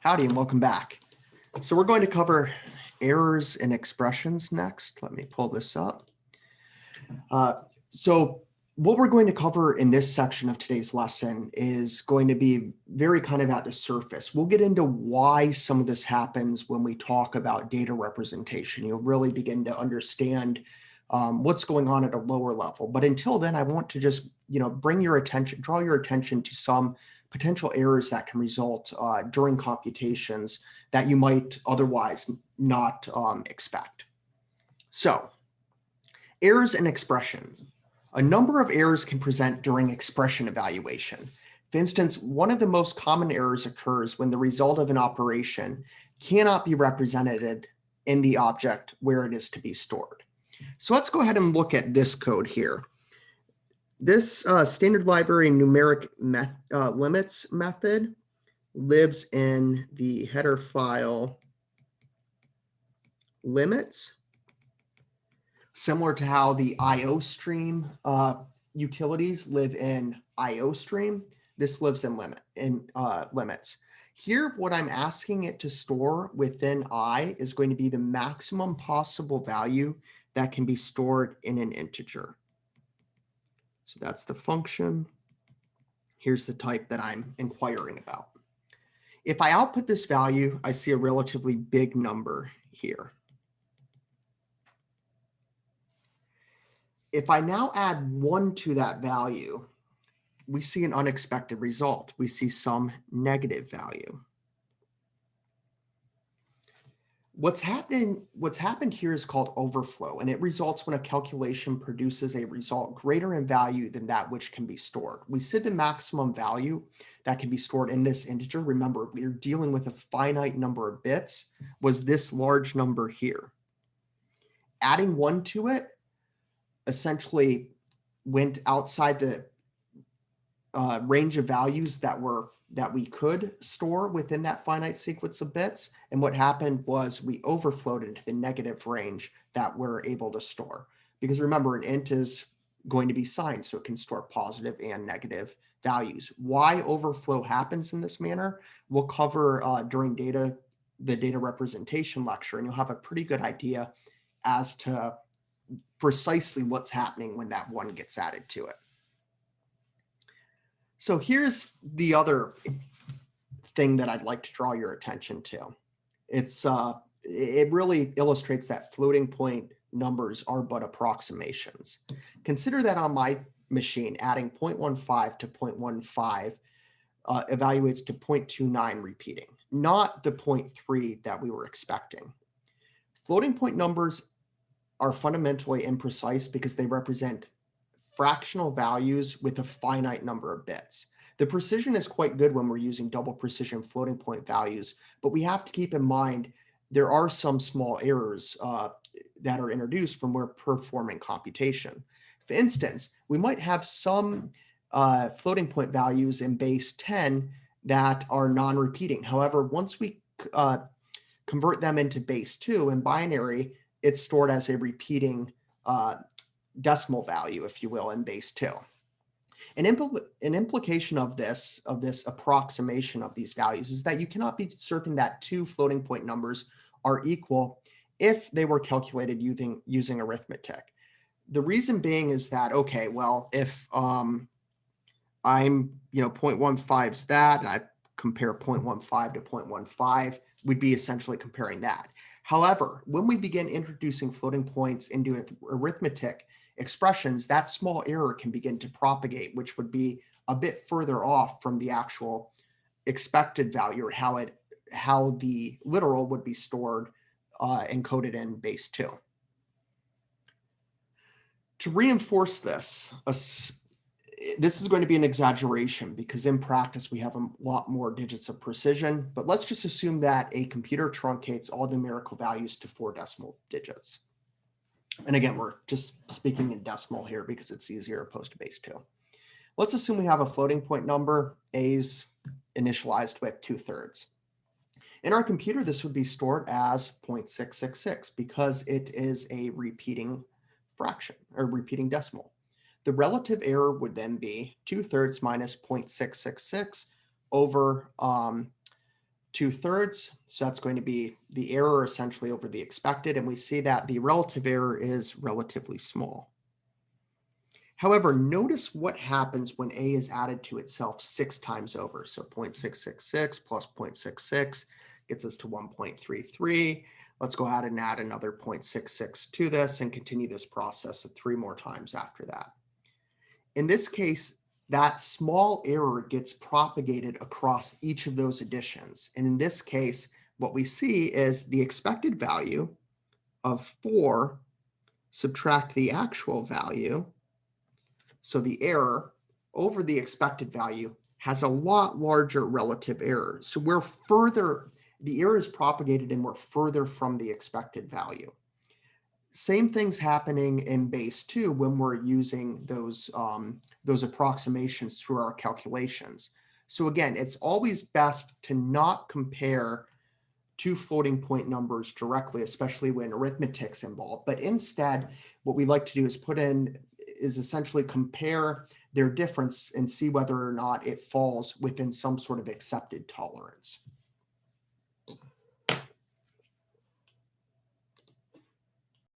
Howdy and welcome back. So we're going to cover errors in expressions next. Let me pull this up. So what we're going to cover in this section of today's lesson is going to be very kind of at the surface. We'll get into why some of this happens when we talk about data representation. You'll really begin to understand what's going on at a lower level. But until then, I want to just, draw your attention to some potential errors that can result during computations that you might otherwise not expect. So, errors in expressions. A number of errors can present during expression evaluation. For instance, one of the most common errors occurs when the result of an operation cannot be represented in the object where it is to be stored. So let's go ahead and look at this code here. This standard library numeric limits method lives in the header file limits, similar to how the IOStream utilities live in IOStream. This lives in limits. Here, what I'm asking it to store within I is going to be the maximum possible value that can be stored in an integer. So that's the function. Here's the type that I'm inquiring about. If I output this value, I see a relatively big number here. If I now add 1 to that value, we see an unexpected result. We see some negative value. What's happened here is called overflow, and it results when a calculation produces a result greater in value than that which can be stored. We said the maximum value that can be stored in this integer, remember, we're dealing with a finite number of bits, was this large number here. Adding 1 to it essentially went outside the range of values that we could store within that finite sequence of bits. And what happened was we overflowed into the negative range that we're able to store. Because remember, an int is going to be signed, so it can store positive and negative values. Why overflow happens in this manner, we'll cover during the data representation lecture, and you'll have a pretty good idea as to precisely what's happening when that 1 gets added to it. So here's the other thing that I'd like to draw your attention to. It really illustrates that floating point numbers are but approximations. Consider that on my machine, adding 0.15 to 0.15 evaluates to 0.29 repeating, not the 0.3 that we were expecting. Floating point numbers are fundamentally imprecise because they represent fractional values with a finite number of bits. The precision is quite good when we're using double precision floating point values, but we have to keep in mind there are some small errors that are introduced when we're performing computation. For instance, we might have some floating point values in base 10 that are non-repeating. However, once we convert them into base 2 in binary, it's stored as a repeating decimal value, if you will, in base 2. An implication of this approximation of these values is that you cannot be certain that 2 floating point numbers are equal if they were calculated using arithmetic. The reason being is that, okay, well, if I'm, 0.15 is that, and I compare 0.15 to 0.15, we'd be essentially comparing that. However, when we begin introducing floating points into arithmetic expressions, that small error can begin to propagate, which would be a bit further off from the actual expected value, or how the literal would be stored encoded in base 2. To reinforce this is going to be an exaggeration because in practice we have a lot more digits of precision, but let's just assume that a computer truncates all numerical values to 4 decimal digits. And again, we're just speaking in decimal here because it's easier opposed to base 2. Let's assume we have a floating point number, A's initialized with 2/3. In our computer, this would be stored as 0.666 because it is a repeating fraction or repeating decimal. The relative error would then be 2/3 minus 0.666 over 2/3. So that's going to be the error essentially over the expected. And we see that the relative error is relatively small. However, notice what happens when A is added to itself 6 times over. So 0.666 plus 0.66 gets us to 1.33. Let's go ahead and add another 0.66 to this and continue this process 3 more times after that. In this case, that small error gets propagated across each of those additions. And in this case, what we see is the expected value of 4 subtract the actual value. So the error over the expected value has a lot larger relative error. So the error is propagated and we're further from the expected value. Same thing's happening in base 2 when we're using those approximations through our calculations. So again, it's always best to not compare two floating point numbers directly, especially when arithmetic's involved. But instead, what we like to do is essentially compare their difference and see whether or not it falls within some sort of accepted tolerance.